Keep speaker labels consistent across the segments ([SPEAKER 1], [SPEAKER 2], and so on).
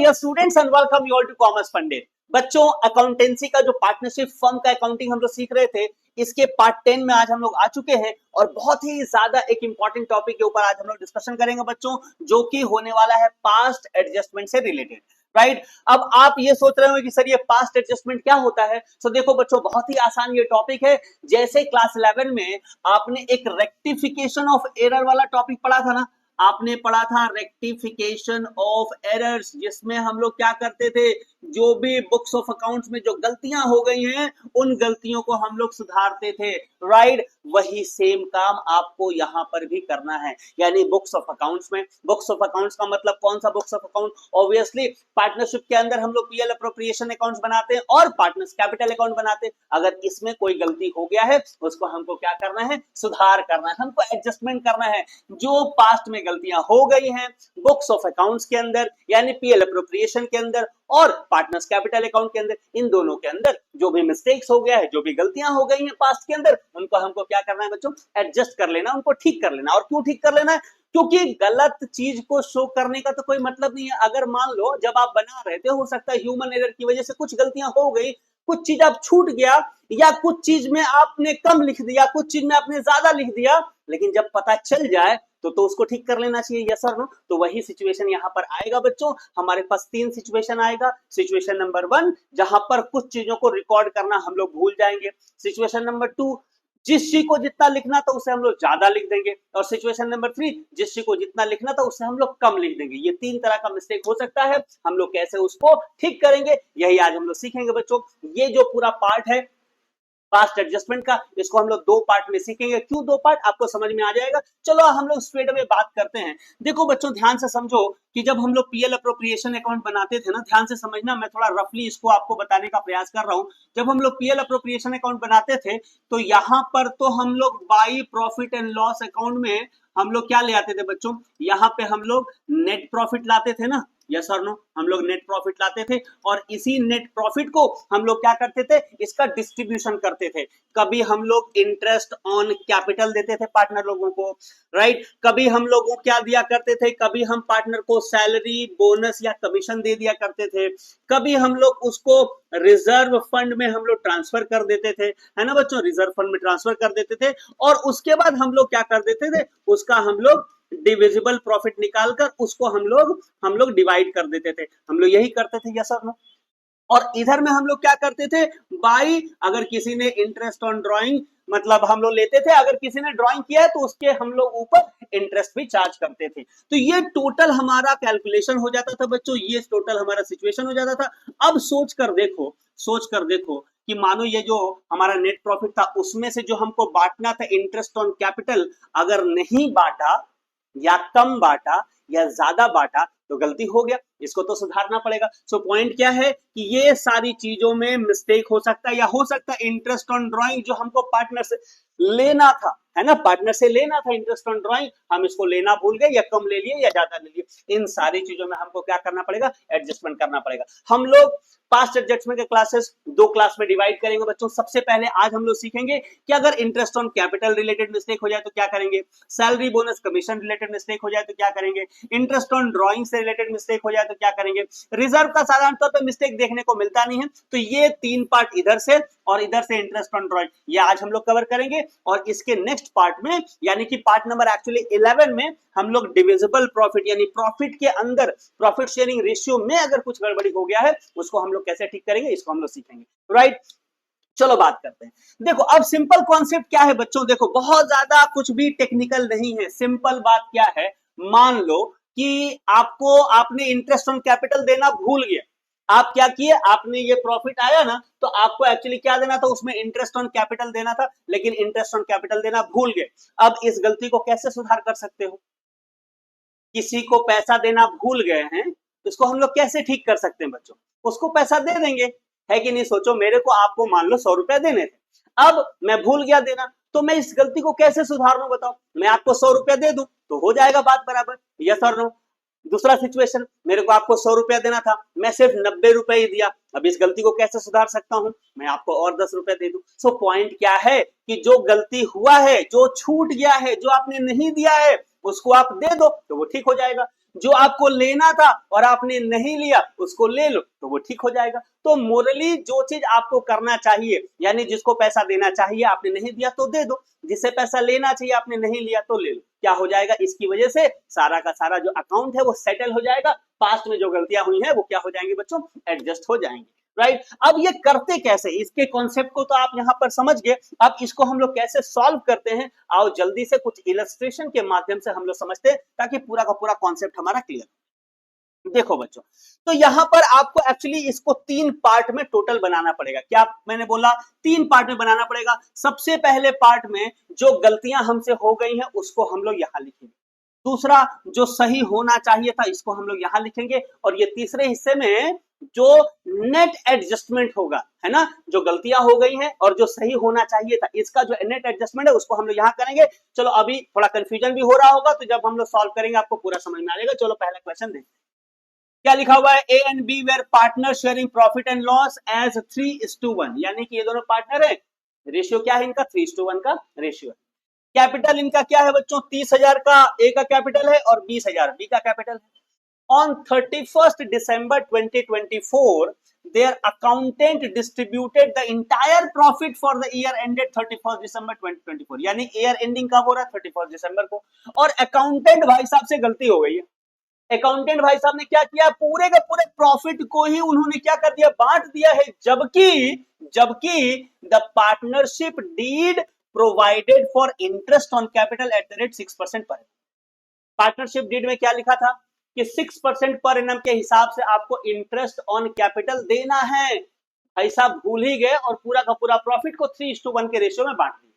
[SPEAKER 1] Dear students and welcome you all to commerce Pandit. बच्चों, accountancy का जो पार्टनरशिप फर्म का अकाउंटिंग हम लोग सीख रहे थे, इसके पार्ट 10 में आज हम लोग आ चुके हैं और बहुत ही ज्यादा एक इंपॉर्टेंट टॉपिक के ऊपर आज हम लोग डिस्कशन करेंगे बच्चों, जो कि होने वाला है पास्ट एडजस्टमेंट से रिलेटेड। राइट, अब आप ये सोच रहे हो कि सर ये पास्ट एडजस्टमेंट क्या होता है। सो देखो बच्चों, बहुत ही आसान ये टॉपिक है। जैसे क्लास 11 में आपने एक रेक्टिफिकेशन ऑफ एरर वाला टॉपिक पढ़ा था ना, आपने पढ़ा था रेक्टिफिकेशन ऑफ एरर्स, जिसमें हम लोग क्या करते थे, जो भी बुक्स ऑफ अकाउंट्स में जो गलतियां हो गई हैं उन गलतियों को हम लोग सुधारते थे। राइट, वही सेम काम आपको यहां पर भी करना है। यानी बुक्स ऑफ अकाउंट्स में, बुक्स ऑफ अकाउंट्स का मतलब कौन सा books of account, obviously partnership के अंदर हम लोग पीएल अप्रोप्रिएशन अकाउंट्स बनाते हैं और पार्टनर्स कैपिटल अकाउंट बनाते हैं। अगर इसमें कोई गलती हो गया है उसको हमको क्या करना है, सुधार करना है, हमको एडजस्टमेंट करना है। जो पास्ट में गलतियां हो गई हैं बुक्स ऑफ अकाउंट्स के अंदर यानी पीएल अप्रोप्रिएशन के अंदर और पार्टनर्स कैपिटल अकाउंट के अंदर, इन दोनों के अंदर जो भी मिस्टेक्स हो गया है, जो भी गलतियां हो गई हैं पास्ट के अंदर, उनको हमको क्या करना है बच्चों, एडजस्ट कर लेना, उनको ठीक कर लेना। और क्यों ठीक कर लेना है? क्योंकि गलत चीज को शो करने का तो कोई मतलब नहीं है। अगर मान लो जब आप बना रहे थे, हो सकता है ह्यूमन एरर की वजह से कुछ गलतियां हो गई, कुछ चीज आप छूट गया, या कुछ चीज में आपने कम लिख दिया, कुछ चीज में आपने ज्यादा लिख दिया, लेकिन जब पता चल जाए तो उसको ठीक कर लेना चाहिए, यस और नो। तो वही सिचुएशन यहां पर आएगा बच्चों। हमारे पास 3 सिचुएशन आएगा। सिचुएशन नंबर 1, जहां पर कुछ चीजों को रिकॉर्ड करना हम लोग भूल जाएंगे। सिचुएशन नंबर 2, जिस चीज को जितना लिखना था उसे हम लोग ज्यादा लिख देंगे। और सिचुएशन नंबर 3, जिस चीज को जितना लिखना था उससे हम लोग कम लिख देंगे। ये 3 तरह का मिस्टेक हो सकता है, हम लोग कैसे उसको ठीक करेंगे यही आज हम लोग सीखेंगे बच्चों। ये जो पूरा पार्ट है पास्ट एडजस्टमेंट का, इसको हम लोग 2 पार्ट में सीखेंगे। क्यों 2 पार्ट, आपको समझ में आ जाएगा। चलो हम लोग स्ट्रेट अवे बात करते हैं। देखो बच्चों, ध्यान से समझो कि जब हम लोग पीएल अप्रोप्रिएशन अकाउंट बनाते थे ना, ध्यान से समझना, मैं थोड़ा रफली इसको आपको बताने का प्रयास कर रहा हूं। जब हम लोग पीएल अप्रोप्रिएशन अकाउंट बनाते थे तो यहां पर तो हम लोग by profit and loss account में हम लोग क्या ले आते थे बच्चों, यहां पे हम लोग नेट प्रॉफिट लाते थे ना, यस और नो, हम लोग नेट प्रॉफिट लाते थे। और इसी नेट प्रॉफिट को हम लोग क्या करते थे, इसका डिस्ट्रीब्यूशन करते थे। कभी हम लोग इंटरेस्ट ऑन कैपिटल देते थे पार्टनर लोगों को, राइट। कभी हम लोगों क्या दिया करते थे, कभी हम पार्टनर को सैलरी, बोनस या कमीशन दे दिया करते थे। कभी हम लोग उसको रिजर्व फंड में हम लोग ट्रांसफर कर देते थे, है ना बच्चों, रिजर्व फंड में ट्रांसफर कर देते थे। और उसके बाद हम लोग क्या कर देते थे, उसका हम लोग डिविजिबल प्रॉफिट निकालकर उसको हम लोग डिवाइड कर देते थे। हम लोग यही करते थे, यस और नो। और इधर में हम लोग क्या करते थे, बाई, अगर किसी ने इंटरेस्ट ऑन ड्राइंग, मतलब हम लोग लेते थे, अगर किसी ने ड्राइंग किया है तो उसके हम लोग ऊपर इंटरेस्ट भी चार्ज करते थे। तो ये टोटल हमारा कैलकुलेशन हो जाता था बच्चों, ये टोटल हमारा सिचुएशन हो जाता था। अब सोच कर देखो कि मानो ये जो हमारा नेट प्रॉफिट था उसमें से जो हमको बांटना था इंटरेस्ट ऑन कैपिटल, अगर नहीं बांटा या कम बांटा या ज्यादा बांटा तो गलती हो गया, इसको तो सुधारना पड़ेगा। सो पॉइंट क्या है कि ये सारी चीजों में मिस्टेक हो सकता है, या हो सकता है इंटरेस्ट ऑन ड्राइंग जो हमको पार्टनर से लेना था, है ना, पार्टनर से लेना था इंटरेस्ट ऑन ड्राइंग, हम इसको लेना भूल गए, या कम ले लिए या ज्यादा ले लिए। इन सारी चीजों में हमको क्या करना पड़ेगा, एडजस्टमेंट करना पड़ेगा। हम लोग पास्ट एडजस्टमेंट के क्लासेस 2 क्लास में डिवाइड करेंगे बच्चों। सबसे पहले आज हम लोग सीखेंगे कि अगर interest on capital related mistake हो जाए तो क्या करेंगे, salary, bonus, commission related mistake हो जाए तो क्या करेंगे, इंटरेस्ट ऑन ड्राइंग से रिलेटेड मिस्टेक हो जाए तो क्या करेंगे। रिजर्व का साधारण तौर पर मिस्टेक देखने को मिलता नहीं है, तो ये 3 पार्ट इधर से और इधर से इंटरेस्ट ऑन ड्राइंग, ये आज हम लोग कवर करेंगे। और इसके नेक्स्ट पार्ट में, यानी कि पार्ट नंबर एक्चुअली 11 में, हम लोग डिविजिबल प्रॉफिट यानी प्रॉफिट के अंदर प्रॉफिट शेयरिंग रेशियो में अगर कुछ गड़बड़ी हो गया है उसको हम लोग कैसे ठीक करेंगे, इसको हम लोग सीखेंगे, राइट। चलो बात करते हैं। देखो अब सिंपल कॉन्सेप्ट क्या है बच्चों, देखो बहुत ज्यादा कुछ भी टेक्निकल नहीं है। सिंपल बात क्या है, मान लो कि आपने इंटरेस्ट ऑन कैपिटल देना भूल गया। आप क्या किए, आपने ये प्रॉफिट आया ना, तो आपको एक्चुअली क्या देना था, उसमें इंटरेस्ट ऑन कैपिटल देना था, लेकिन इंटरेस्ट ऑन कैपिटल देना भूल गए। अब इस गलती को कैसे सुधार कर सकते हो, किसी को पैसा देना भूल गए हैं तो इसको हम लोग कैसे ठीक कर सकते हैं बच्चों, उसको पैसा दे देंगे, है कि नहीं। सोचो, मेरे को आपको मान लो 100 रुपए देने थे, अब मैं भूल गया देना, तो मैं इस गलती को कैसे सुधार लूं बताओ। मैं आपको 100 रुपया दे दूं तो हो जाएगा बात बराबर, यस और नो। दूसरा सिचुएशन, मेरे को आपको 100 रुपया देना था, मैं सिर्फ 90 रुपए ही दिया, अब इस गलती को कैसे सुधार सकता हूं, मैं आपको और 10 रुपए दे दूं। सो पॉइंट क्या है कि जो गलती हुआ है, जो छूट गया है, जो आपने नहीं दिया है, उसको आप दे दो तो वो ठीक हो जाएगा। जो आपको लेना था और आपने नहीं लिया उसको ले लो, तो वो ठीक हो जाएगा। तो मोरली जो चीज आपको करना चाहिए, यानी जिसको पैसा देना चाहिए आपने नहीं दिया तो दे दो, जिसे पैसा लेना चाहिए आपने नहीं लिया तो ले लो। क्या हो जाएगा, इसकी वजह से सारा का सारा जो अकाउंट है वो सेटल हो जाएगा। पास्ट में जो गलतियां हुई हैं वो क्या हो जाएंगी बच्चों, एडजस्ट हो जाएंगे। राइट, अब ये करते कैसे, इसके कॉन्सेप्ट को तो आप यहां पर समझ गए। अब इसको हम लोग कैसे सॉल्व करते हैं, आओ जल्दी से कुछ इलस्ट्रेशन के माध्यम से हम लोग समझते हैं, ताकि पूरा का पूरा कॉन्सेप्ट हमारा क्लियर। देखो बच्चों, तो यहां पर आपको एक्चुअली इसको 3 पार्ट में टोटल बनाना पड़ेगा। क्या मैंने बोला, 3 पार्ट में बनाना पड़ेगा। सबसे पहले पार्ट में जो गलतियां हमसे हो गई हैं उसको हम लोग यहां लिखेंगे, दूसरा जो सही होना चाहिए था इसको हम लोग यहां लिखेंगे, और ये तीसरे हिस्से में जो नेट एडजस्टमेंट होगा, है ना, जो गलतियां हो गई हैं और जो सही होना चाहिए था इसका जो नेट एडजस्टमेंट है उसको हम लोग यहां करेंगे। चलो अभी थोड़ा कंफ्यूजन भी हो रहा होगा, तो जब हम लोग सॉल्व करेंगे आपको पूरा समझ में आ जाएगा। चलो पहला क्वेश्चन देखते हैं, क्या लिखा हुआ है, A and B were partner sharing profit and loss as 3:1, यानी कि ये दोनों पार्टनर है। रेशियो क्या है इनका, 3:1 का रेशियो है। कैपिटल इनका क्या है बच्चों, 30,000 का ए का कैपिटल है और 20,000 बी का कैपिटल है। On 31st December 2024, their accountant distributed the entire profit for the year ended 31st December 2024, यानी ईयर एंडिंग कब हो रहा है, 31st दिसंबर को। और अकाउंटेंट भाई साहब से गलती हो गई है। अकाउंटेंट भाई साहब ने क्या किया, पूरे के पूरे प्रॉफिट को ही उन्होंने क्या कर दिया, बांट दिया है, जबकि the partnership deed provided for interest on capital at the rate 6% per. Partnership deed में क्या लिखा था कि 6% पर एनम के हिसाब से आपको इंटरेस्ट ऑन कैपिटल देना है। भाई साहब भूल ही गए और पूरा का पूरा प्रॉफिट को 3:1 के रेशियो में बांट दिया।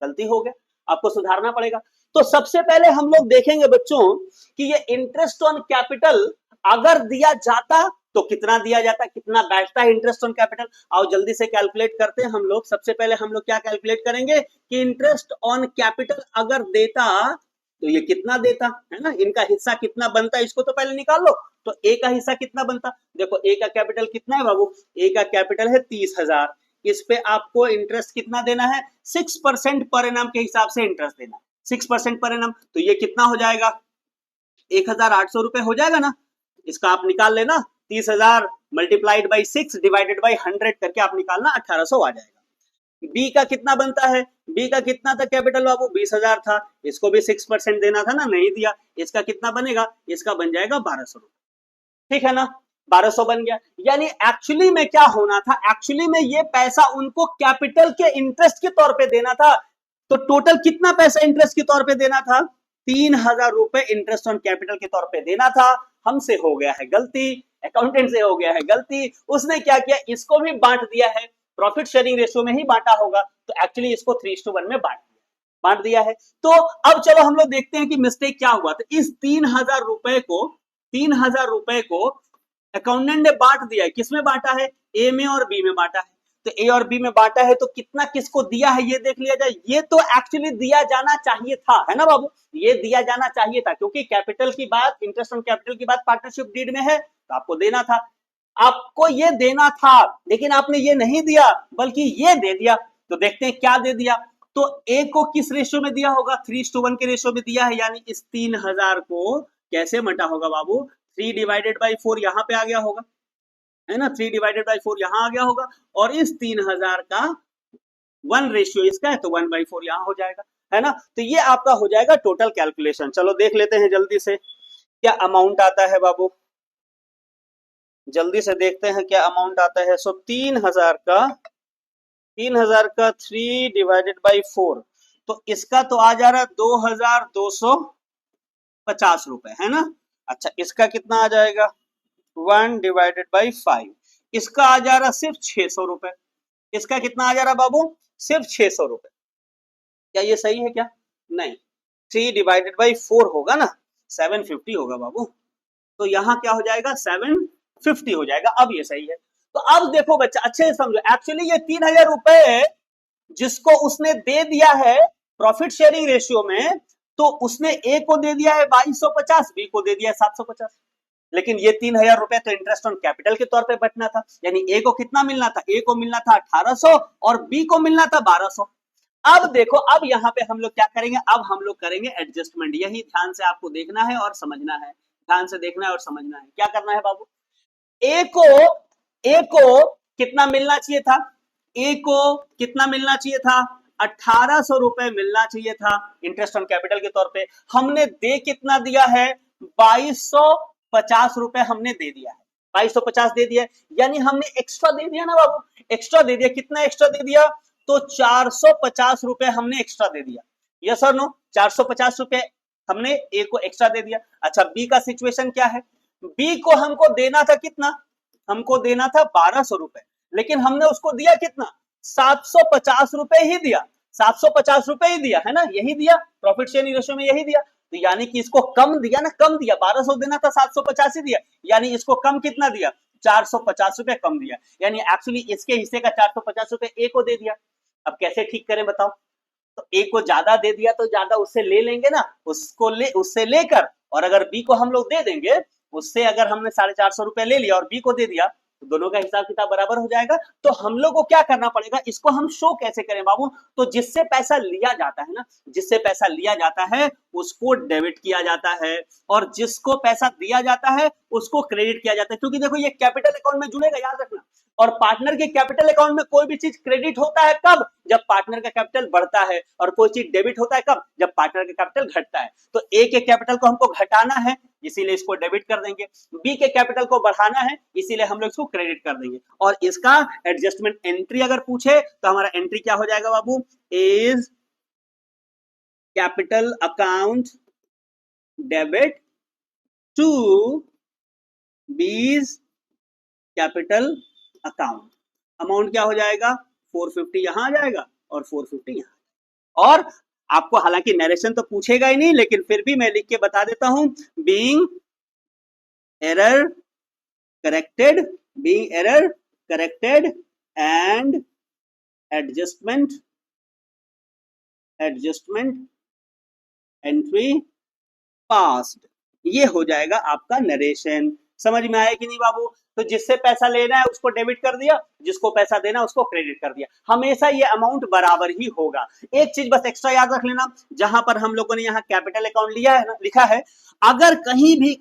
[SPEAKER 1] गलती हो गया, आपको सुधारना पड़ेगा। तो सबसे पहले हम लोग देखेंगे बच्चों कि ये इंटरेस्ट ऑन कैपिटल अगर दिया जाता तो कितना दिया जाता, कितना बैठता है इंटरेस्ट ऑन कैपिटल। आओ जल्दी से कैलकुलेट करते हैं हम लोग। सबसे पहले हम लोग क्या कैलकुलेट करेंगे कि इंटरेस्ट ऑन कैपिटल अगर देता तो ये कितना देता, है ना, इनका हिस्सा कितना बनता है इसको तो पहले निकाल लो। तो ए का हिस्सा कितना बनता, देखो ए का कैपिटल कितना है बाबू, ए का कैपिटल है 30,000। इस पे आपको इंटरेस्ट कितना देना है, 6% पर एनम के हिसाब से इंटरेस्ट देना, 6% पर एनम। तो ये कितना हो जाएगा, 1,800 रुपए हो जाएगा ना। इसका आप निकाल लेना, 30,000 मल्टीप्लाइड बाई 6 डिवाइडेड बाई 100 करके आप निकालना, 1,800 आ जाएगा। बी का कितना बनता है, बी का कितना था कैपिटल बाबू, 20,000 था, इसको भी 6% देना था ना, नहीं दिया। इसका कितना बनेगा, इसका बन जाएगा 1,200 रुपए, ठीक है ना, 1,200 बन गया। यानी एक्चुअली में क्या होना था, एक्चुअली में ये पैसा उनको कैपिटल के इंटरेस्ट के तौर पे देना था। तो टोटल कितना पैसा इंटरेस्ट के तौर पे देना था, 3,000 रुपए इंटरेस्ट ऑन कैपिटल के तौर पे देना था। हमसे हो गया है गलती, अकाउंटेंट से हो गया है गलती, उसने क्या किया, इसको भी बांट दिया है, प्रॉफिट शेयरिंग रेशियो में ही बांटा होगा, तो एक्चुअली इसको 3:1 में बांट दिया है। तो अब चलो हम लोग देखते हैं कि मिस्टेक क्या हुआ। तो इस 3,000 रुपए को अकाउंटेंट ने बांट दिया है, किसमें बांटा है, ए में और बी में बांटा है। तो ए और बी में बांटा है तो कितना किसको दिया है ये देख लिया जाए। ये तो एक्चुअली दिया जाना चाहिए था, है ना बाबू, ये दिया जाना चाहिए था, क्योंकि कैपिटल की बात, इंटरेस्ट ऑन कैपिटल की बात पार्टनरशिप डीड में है, तो आपको देना था, आपको ये देना था, लेकिन आपने ये नहीं दिया बल्कि ये दे दिया। तो देखते हैं क्या दे दिया। तो ए को किस रेशियो में दिया होगा, 3:1 के रेशियो में दिया है, यानी इस 3,000 को कैसे मटा होगा बाबू, 3 डिवाइडेड बाई 4 यहां पे आ गया होगा, है ना, 3 डिवाइडेड बाई 4 यहां आ गया होगा, और इस 3,000 का 1 रेशियो इसका है तो 1/4 यहां हो जाएगा, है ना। तो ये आपका हो जाएगा टोटल कैलकुलेशन। चलो देख लेते हैं जल्दी से क्या अमाउंट आता है बाबू, जल्दी से देखते हैं क्या अमाउंट आता है। सो 3,000 का 3 डिवाइडेड बाई 4, तो इसका तो आ जा रहा है 2,250 रुपए, है ना। अच्छा इसका कितना आ जाएगा, 1 डिवाइडेड बाई 5, इसका आ जा रहा सिर्फ 600 रुपए। इसका कितना आ जा रहा बाबू, सिर्फ 600 रुपए। क्या ये सही है क्या, नहीं, 3 डिवाइडेड बाई 4 होगा ना, 750 होगा बाबू। तो यहाँ क्या हो जाएगा, 750 हो जाएगा। अब ये सही है। तो अब देखो बच्चा अच्छे से समझो, एक्चुअली ये 3,000 रुपए जिसको उसने दे दिया है प्रॉफिट शेयरिंग रेशियो में, तो उसने ए को दे दिया है 2,250, बी को दे दिया है 750, लेकिन ये 3,000 रुपए तो इंटरेस्ट ऑन कैपिटल के तौर पे बचना था। यानी ए को कितना मिलना था, ए को मिलना था 1,800 और बी को मिलना था 1,200। अब देखो, अब यहाँ पे हम लोग क्या करेंगे, अब हम लोग करेंगे एडजस्टमेंट। यही ध्यान से आपको देखना है और समझना है, ध्यान से देखना है और समझना है। क्या करना है बाबू, ए को कितना मिलना चाहिए था, ए को कितना मिलना चाहिए था, 1800 रुपए मिलना चाहिए था इंटरेस्ट ऑन कैपिटल के तौर पे। हमने दे कितना दिया है, 2250 रुपए हमने दे दिया है, 2250 दे दिया, यानी हमने एक्स्ट्रा दे दिया ना बाबू, एक्स्ट्रा दे दिया। कितना एक्स्ट्रा दे दिया, तो 450 रुपए हमने एक्स्ट्रा दे दिया। यस और नो, 450 रुपए हमने ए को एक्स्ट्रा दे दिया। अच्छा, बी का सिचुएशन क्या है, बी को हमको देना था कितना, हमको देना था 1200 रुपए, लेकिन हमने उसको दिया कितना, 750 रुपए ही दिया, 750 रुपए ही दिया है ना, यही दिया, प्रॉफिट शेयरिंग रेशियो में यही दिया। तो यानी कि इसको कम दिया ना, कम दिया, 1200 देना था 750 ही दिया, यानी इसको कम कितना दिया, 450 रुपए कम दिया, यानी एक्चुअली इसके हिस्से का 450 रुपए ए को दे दिया। अब कैसे ठीक करें बताओ, तो ए को ज्यादा दे दिया तो ज्यादा उससे ले लेंगे ना, उससे लेकर, और अगर बी को हम लोग दे देंगे, उससे अगर हमने 450 रुपए ले लिया और बी को दे दिया, तो दोनों का हिसाब किताब बराबर हो जाएगा। तो हम लोग को क्या करना पड़ेगा, इसको हम शो कैसे करें बाबू, तो जिससे पैसा लिया जाता है ना, जिससे पैसा लिया जाता है उसको डेबिट किया जाता है, और जिसको पैसा दिया जाता है उसको क्रेडिट किया जाता है। क्योंकि देखो ये कैपिटल अकाउंट में जुड़ेगा, याद रखना। और पार्टनर के कैपिटल अकाउंट में कोई भी चीज क्रेडिट होता है कब, जब पार्टनर का कैपिटल बढ़ता है, और कोई चीज डेबिट होता है कब, जब पार्टनर का कैपिटल घटता है। तो ए के कैपिटल को हमको घटाना है, इसीलिए इसको डेबिट कर देंगे, बी के कैपिटल को बढ़ाना है, इसीलिए हम लोग इसको क्रेडिट कर देंगे। और इसका एडजस्टमेंट एंट्री अगर पूछे तो हमारा एंट्री क्या हो जाएगा बाबू, is capital account debit to B's capital account. Amount क्या हो जाएगा, 450 यहां आ जाएगा और 450 यहां। और आपको हालांकि नरेशन तो पूछेगा ही नहीं, लेकिन फिर भी मैं लिख के बता देता हूं, being error corrected, being error corrected and adjustment entry passed, ये हो जाएगा आपका नरेशन। समझ में आया कि नहीं बाबू, तो जिससे पैसा लेना है उसको डेबिट कर दिया, जिसको पैसा देना उसको क्रेडिट कर दिया, हमेशा ये अमाउंट बराबर ही होगा। एक चीज बस एक्स्ट्रा याद रख लेना, जहां पर हम लोगों ने यहाँ कैपिटल अकाउंट लिया है ना, लिखा है, अगर कहीं भी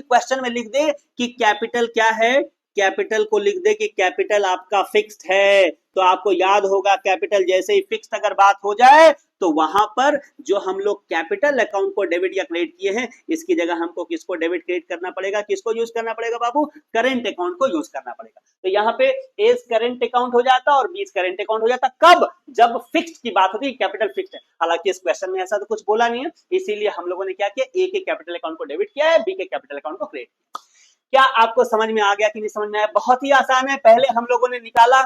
[SPEAKER 1] क्वेश्चन में लिख दे कि कैपिटल क्या है, कैपिटल को लिख दे कि कैपिटल आपका फिक्स्ड है, तो आपको याद होगा कैपिटल जैसे ही फिक्स्ड अगर बात हो जाए, तो वहां पर जो हम लोग कैपिटल अकाउंट को डेबिट या क्रेडिट किए हैं, इसकी जगह हमको किसको डेबिट क्रेडिट करना पड़ेगा, किसको यूज करना पड़ेगा बाबू, करंट अकाउंट को यूज करना पड़ेगा। तो यहाँ पे एज करंट अकाउंट हो जाता और बीज करंट अकाउंट हो जाता, कब, जब फिक्स्ड की बात होती है, कैपिटल फिक्स्ड है। हालांकि इस क्वेश्चन में ऐसा तो कुछ बोला नहीं है, इसीलिए हम लोगों ने क्या किया, ए के कैपिटल अकाउंट को डेबिट किया है, बी के कैपिटल अकाउंट को क्रेडिट किया। क्या आपको समझ में आ गया कि नहीं समझ में आया, बहुत ही आसान है। पहले हम लोगों ने निकाला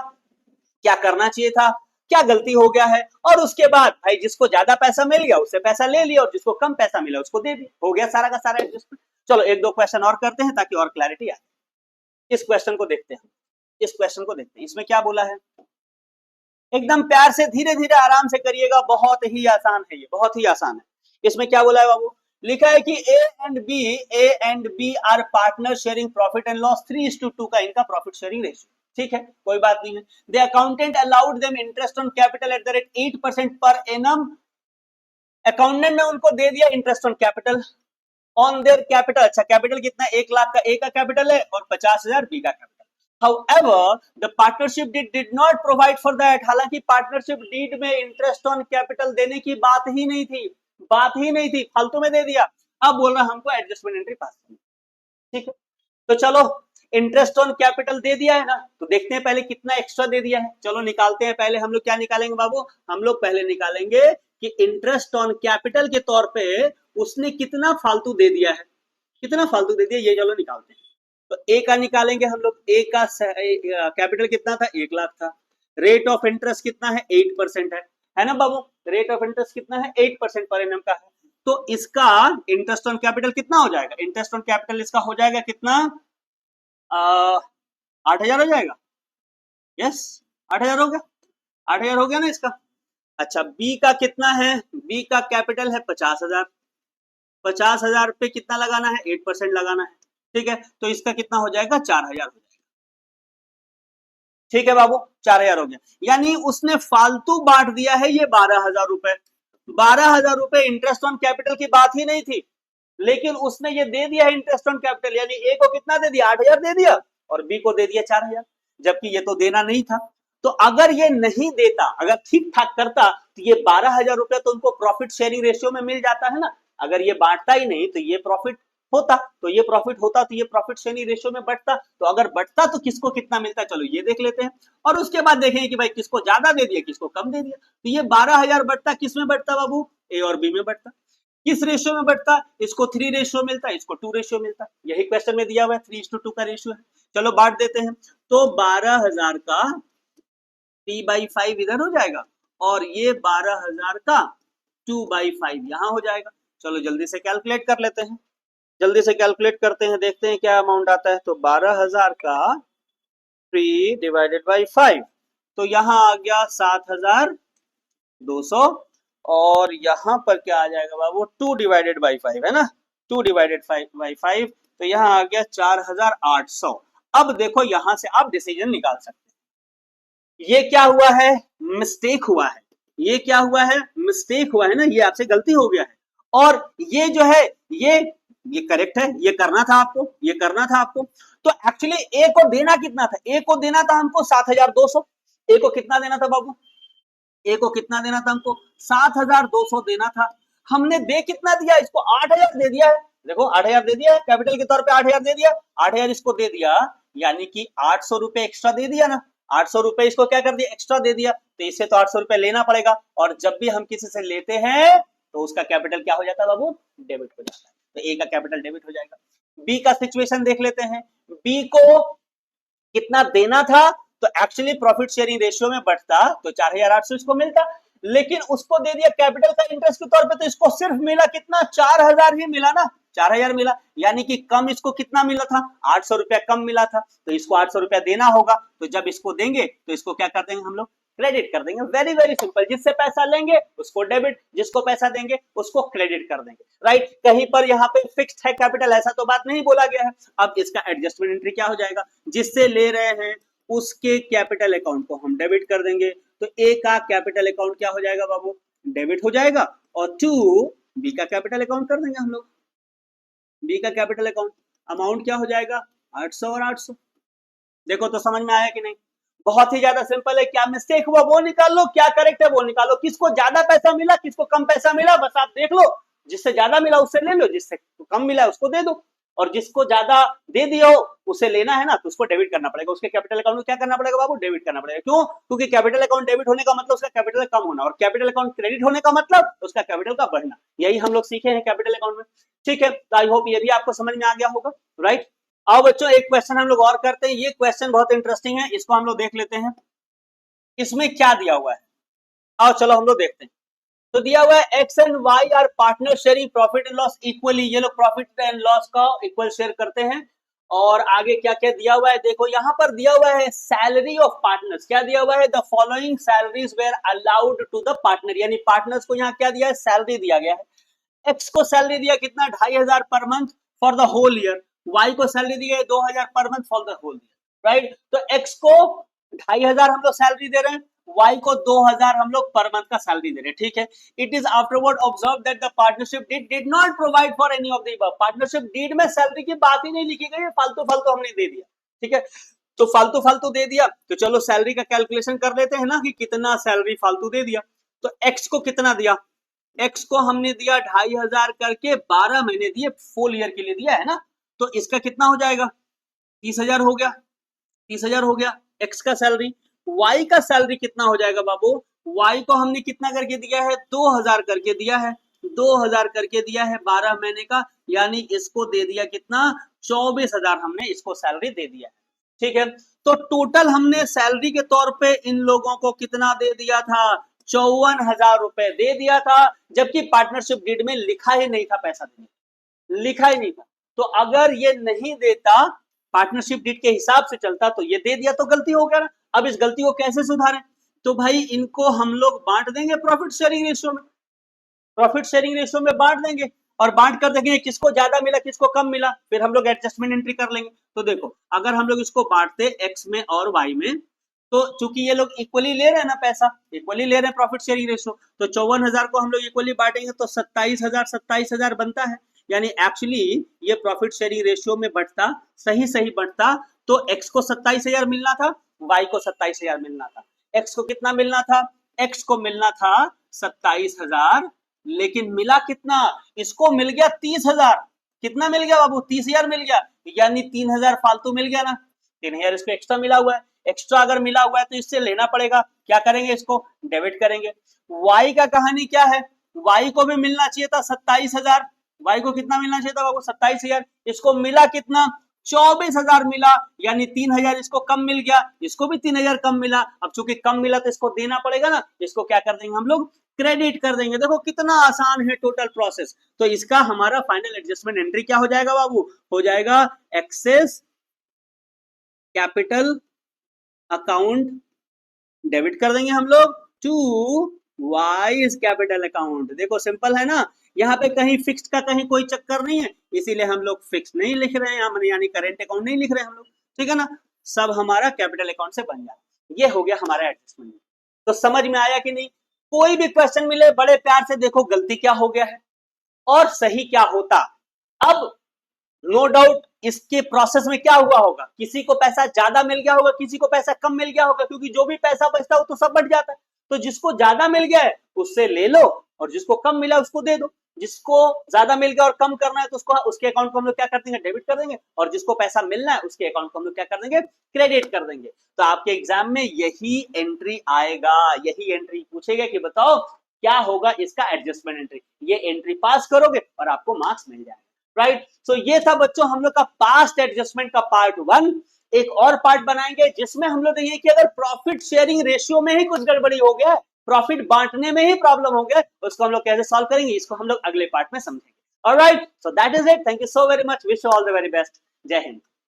[SPEAKER 1] क्या करना चाहिए था, क्या गलती हो गया है, और उसके बाद भाई जिसको ज्यादा पैसा मिल गया उससे पैसा ले लिया, और जिसको कम पैसा मिला उसको दे दिया, हो गया सारा का सारा एडजस्टमेंट। चलो एक दो क्वेश्चन और करते हैं ताकि और क्लैरिटी आए। इस क्वेश्चन को देखते हैं, इस क्वेश्चन को देखते हैं, इसमें क्या बोला है, एकदम प्यार से धीरे धीरे आराम से करिएगा, बहुत ही आसान है, ये बहुत ही आसान है। इसमें क्या बोला है बाबू, लिखा है कि A and B are partner sharing profit and loss, 3:2 का इनका प्रॉफिट शेयरिंग रेशियो, ठीक है, कोई बात नहीं है। The accountant allowed them interest on capital at the rate 8% per annum, accountant ने उनको दे दिया interest on capital on their capital. अच्छा, कैपिटल कितना, 1 लाख का ए का कैपिटल है और 50,000 बी का capital. However, the partnership did not provide for that. हालांकि पार्टनरशिप डीड में इंटरेस्ट ऑन कैपिटल देने की बात ही नहीं थी, बात ही नहीं थी, फालतू में दे दिया। अब बोल रहा हमको एडजस्टमेंट एंट्री पास करनी, ठीक है। तो चलो इंटरेस्ट ऑन कैपिटल दे दिया है ना, तो देखते हैं पहले कितना एक्स्ट्रा दे दिया है। चलो निकालते हैं, पहले हम लोग क्या निकालेंगे बाबू, हम लोग पहले निकालेंगे कि इंटरेस्ट ऑन कैपिटल के तौर पे उसने कितना फालतू दे दिया है, कितना फालतू दे दिया, ये चलो निकालते हैं। तो ए का निकालेंगे हम लोग, ए का कैपिटल कितना था, 1 लाख था, रेट ऑफ इंटरेस्ट कितना है, 8% है ना बाबू, रेट ऑफ इंटरेस्ट कितना है, 8% पर एनम का है। तो इसका इंटरेस्ट ऑन कैपिटल कितना हो जाएगा, इंटरेस्ट ऑन कैपिटल इसका हो जाएगा कितना, 8,000 हो जाएगा, यस 8,000 हो गया, 8,000 हो गया ना इसका। अच्छा, बी का कितना है, बी का कैपिटल है 50,000, 50,000 पे कितना लगाना है, 8% लगाना है, ठीक है। तो इसका कितना हो जाएगा, 4,000 हो जाएगा, ठीक है बाबू, 4000 हो गया। यानी उसने फालतू बांट दिया है ये 12,000 रुपए। 12,000 रुपए इंटरेस्ट ऑन कैपिटल की बात ही नहीं थी, लेकिन उसने ये दे दिया है इंटरेस्ट ऑन कैपिटल, यानी ए को कितना दे दिया, 8,000 दे दिया, और बी को दे दिया 4,000, जबकि ये तो देना नहीं था। तो अगर ये नहीं देता, अगर ठीक ठाक करता, तो ये 12,000 रुपया तो उनको प्रॉफिट शेयरिंग रेशियो में मिल जाता है ना। अगर ये बांटता ही नहीं तो ये प्रॉफिट होता, तो ये प्रॉफिट होता, तो ये प्रॉफिट शेयरिंग रेशियो में बढ़ता। तो अगर बढ़ता तो किसको कितना मिलता, चलो ये देख लेते हैं, और उसके बाद देखेंगे कि भाई किसको ज्यादा दे दिया, किसको कम दे दिया। तो ये 12,000 बढ़ता, किस में बढ़ता बाबू, ए और बी में बढ़ता। किस रेशियो में बढ़ता, इसको 3 रेशियो मिलता, इसको 2 रेशियो मिलता। यही क्वेश्चन में दिया हुआ है, 3:2 का रेशियो है। चलो बांट देते हैं, तो 12,000 का 3/5 इधर हो जाएगा, और ये 12,000 का 2/5 यहां हो जाएगा। चलो जल्दी से कैलकुलेट कर लेते हैं, जल्दी से कैलकुलेट करते हैं, देखते हैं क्या अमाउंट आता है। तो 12,000 का 3/5, तो यहाँ आ गया 7,200, और यहाँ पर क्या आ जाएगा बाबू, 2/5 है ना, 2/5, तो यहाँ आ गया 4,800। अब देखो यहां से आप डिसीजन निकाल सकते हैं। ये क्या हुआ है, मिस्टेक हुआ है, ये क्या हुआ है, मिस्टेक हुआ है ना, ये आपसे गलती हो गया है। और ये जो है ये करेक्ट है, ये करना था आपको, ये करना था आपको। तो एक्चुअली ए को देना कितना था, ए को देना था हमको 7,200। ए को कितना देना था बाबू, ए को कितना देना था हमको, 7,200 देना था। हमने दे कितना दिया, इसको 8,000 दे दिया है। देखो 8,000 दे दिया है, कैपिटल के तौर पे 8,000 दे दिया, 8,000 इसको दे दिया, यानी कि 800 रुपए एक्स्ट्रा दे दिया ना। 800 रुपए इसको क्या कर दिया, एक्स्ट्रा दे दिया, तो इससे तो 800 रुपए लेना पड़ेगा। और जब भी हम किसी से लेते हैं तो उसका कैपिटल क्या हो जाता है बाबू, डेबिट हो जाता है। तो ए का कैपिटल डेबिट हो जाएगा। बी का सिचुएशन देख लेते हैं, बी को कितना देना था, तो एक्चुअली प्रॉफिट शेयरिंग रेशियो में बढ़ता तो 4,800 इसको मिलता, लेकिन उसको दे दिया कैपिटल का इंटरेस्ट के तौर पे, तो इसको सिर्फ मिला कितना, 4,000 ही मिला ना, 4,000 मिला। यानी कि कम इसको कितना मिला था, 800 रुपया कम मिला था, तो इसको 800 रुपया देना होगा। तो जब इसको देंगे तो इसको क्या कर देंगे हम लोग, क्रेडिट कर देंगे। वेरी वेरी सिंपल, जिससे पैसा लेंगे उसको डेबिट, जिसको पैसा देंगे उसको क्रेडिट कर देंगे, राइट। कहीं पर यहाँ पे फिक्स्ड है कैपिटल, ऐसा तो बात नहीं बोला गया है। अब इसका एडजस्टमेंट एंट्री क्या हो जाएगा, जिससे ले रहे हैं उसके कैपिटल अकाउंट को हम डेबिट कर देंगे। तो ए का कैपिटल अकाउंट क्या हो जाएगा बाबू, डेबिट हो जाएगा, और 2 बी का कैपिटल अकाउंट कर देंगे हम लोग। बी का कैपिटल अकाउंट अमाउंट क्या हो जाएगा, 800 और 800। देखो तो समझ में आया कि नहीं, बहुत ही ज्यादा सिंपल है। क्या मिस्टेक हुआ वो निकाल लो, क्या करेक्ट है वो निकालो, किसको ज्यादा पैसा मिला, किसको कम पैसा मिला, बस आप देख लो। जिससे ज्यादा मिला उससे ले लो, जिससे कम मिला उसको दे दो, और जिसको ज्यादा दे दिया हो उसे लेना है ना, तो उसको डेबिट करना पड़ेगा। उसके कैपिटल अकाउंट में क्या करना पड़ेगा बाबू, डेबिट करना पड़ेगा। क्यों, क्योंकि कैपिटल अकाउंट डेबिट होने का मतलब उसका कैपिटल कम होना, और कैपिटल अकाउंट क्रेडिट होने का मतलब उसका कैपिटल का बढ़ना। यही हम लोग सीखे हैं कैपिटल अकाउंट में, ठीक है। तो आई होप ये भी आपको समझ में आ गया होगा, राइट। आओ बच्चों एक क्वेश्चन हम लोग और करते हैं, ये क्वेश्चन बहुत इंटरेस्टिंग है, इसको हम लोग देख लेते हैं। इसमें क्या दिया हुआ है, आओ चलो हम लोग देखते हैं। तो दिया हुआ है x and y are partner sharing profit and loss equally, ये लोग प्रॉफिट एंड लॉस का इक्वल शेयर करते हैं। और आगे क्या क्या दिया हुआ है, देखो यहाँ पर दिया हुआ है सैलरी ऑफ पार्टनर्स, क्या दिया हुआ है, the following salaries were allowed to the partner, यानी पार्टनर्स को यहाँ क्या दिया है, सैलरी दिया गया है। एक्स को सैलरी दिया कितना, 2,500 per month for the whole year, y को सैलरी दी है 2,000 per month for the whole year, right. तो एक्स को 2,500 हम लोग सैलरी दे रहे हैं, वाई को 2,000 हम लोग पर मंथ का सैलरी दे रहे हैं, ठीक है। It is afterward observe that the partnership did not provide for any of the above, partnership deed में सैलरी की बात ही नहीं लिखी गई है, फालतू फालतू हमने दे दिया, ठीक है। तो फालतू फालतू दे दिया, तो चलो सैलरी का कैलकुलेशन कर लेते हैं ना, कि कितना सैलरी फालतू दे दिया। तो एक्स को कितना दिया, एक्स को हमने दिया 2,500 करके 12 महीने दिए, फुल ईयर के लिए दिया है ना। तो इसका कितना हो जाएगा, 30,000 हो गया, 30,000 हो गया एक्स का सैलरी। वाई का सैलरी कितना हो जाएगा बाबू, वाई को हमने कितना करके दिया है, 2,000 करके दिया है, 2,000 करके दिया है 12 महीने का, यानी इसको दे दिया कितना, 24,000 हमने इसको सैलरी दे दिया है, ठीक है। तो टोटल हमने सैलरी के तौर पे इन लोगों को कितना दे दिया था, 54,000 रुपए दे दिया था, जबकि पार्टनरशिप डीड में लिखा ही नहीं था पैसा देने, लिखा ही नहीं था। तो अगर ये नहीं देता, पार्टनरशिप डीड के हिसाब से चलता, तो ये दे दिया तो गलती हो गया ना। अब इस गलती को कैसे सुधारें, तो भाई इनको हम लोग बांट देंगे प्रॉफिट शेयरिंग रेशियो में, प्रॉफिट शेयरिंग रेशियो में बांट देंगे, और बांट कर देंगे किसको ज्यादा मिला किसको कम मिला, फिर हम लोग एडजस्टमेंट एंट्री कर लेंगे। तो देखो अगर हम लोग इसको बांटते एक्स में और वाई में, तो चूंकि ये लोग इक्वली ले रहे हैं ना पैसा, इक्वली ले रहे हैं प्रॉफिट शेयरिंग रेशियो, तो 54,000 को हम लोग इक्वली बांटेंगे तो 27,000 बनता है। यानी एक्चुअली ये प्रॉफिट शेयरिंग रेशियो में बढ़ता, सही बढ़ता, तो एक्स को 27,000 मिलना था, वाई को 27,000 मिलना था। एक्स को कितना मिलना था? एक्स को मिलना था 27,000, लेकिन मिला कितना? इसको मिल गया 30,000। कितना मिल गया बाबू? 30,000 मिल गया, यानी 3,000 फालतू मिल गया ना, 3,000 इसको एक्स्ट्रा मिला हुआ है। एक्स्ट्रा अगर मिला हुआ है तो इससे लेना पड़ेगा, क्या करेंगे? इसको डेबिट करेंगे। वाई का कहानी क्या है? वाई को भी मिलना चाहिए था 27,000। वाई को कितना मिलना चाहिए था बाबू? 27,000। इसको मिला कितना? 24,000 मिला, यानी 3,000 इसको कम मिल गया, इसको भी 3,000 कम मिला। अब चूंकि कम मिला तो इसको देना पड़ेगा ना, इसको क्या कर देंगे हम लोग? क्रेडिट कर देंगे। देखो कितना आसान है टोटल प्रोसेस। तो इसका हमारा फाइनल एडजस्टमेंट एंट्री क्या हो जाएगा बाबू? हो जाएगा एक्सेस कैपिटल अकाउंट, डेबिट कर देंगे हम लोग टू वाइज कैपिटल अकाउंट। देखो सिंपल है ना, यहाँ पे कहीं फिक्स्ड का कहीं कोई चक्कर नहीं है, इसीलिए हम लोग फिक्स नहीं लिख रहे हैं, हम यानी करेंट अकाउंट नहीं लिख रहे हैं हम लोग, ठीक है ना। सब हमारा कैपिटल अकाउंट से बन जाए। ये हो गया हमारा एडजस्टमेंट। तो समझ में आया कि नहीं? कोई भी क्वेश्चन मिले बड़े प्यार से देखो गलती क्या हो गया है और सही क्या होता। अब नो डाउट इसके प्रोसेस में क्या हुआ होगा, किसी को पैसा ज्यादा मिल गया होगा, किसी को पैसा कम मिल गया होगा, क्योंकि जो भी पैसा बचता है वो तो सब बढ़ जाता है। तो जिसको ज्यादा मिल गया है उससे ले लो, और जिसको कम मिला उसको दे दो। जिसको ज्यादा मिल गया और कम करना है तो उसको उसके अकाउंट को हम लोग क्या कर देंगे? डेबिट कर देंगे, और जिसको पैसा मिलना है उसके अकाउंट को हम लोग क्या कर देंगे? क्रेडिट कर देंगे। तो आपके एग्जाम में यही एंट्री आएगा, यही एंट्री पूछेगा कि बताओ क्या होगा इसका एडजस्टमेंट एंट्री। ये एंट्री पास करोगे और आपको मार्क्स मिल जाएगा, राइट। सो ये था बच्चों हम लोग का पास्ट एडजस्टमेंट का पार्ट 1। एक और पार्ट बनाएंगे जिसमें हम लोग देखिए कि अगर प्रॉफिट शेयरिंग रेशियो में ही कुछ गड़बड़ी हो गया, प्रॉफिट बांटने में ही प्रॉब्लम हो गया, उसको हम लोग कैसे सॉल्व करेंगे, इसको हम लोग अगले पार्ट में समझेंगे। Alright, so that is it. Thank you so very much, wish you all the very best. जय हिंद।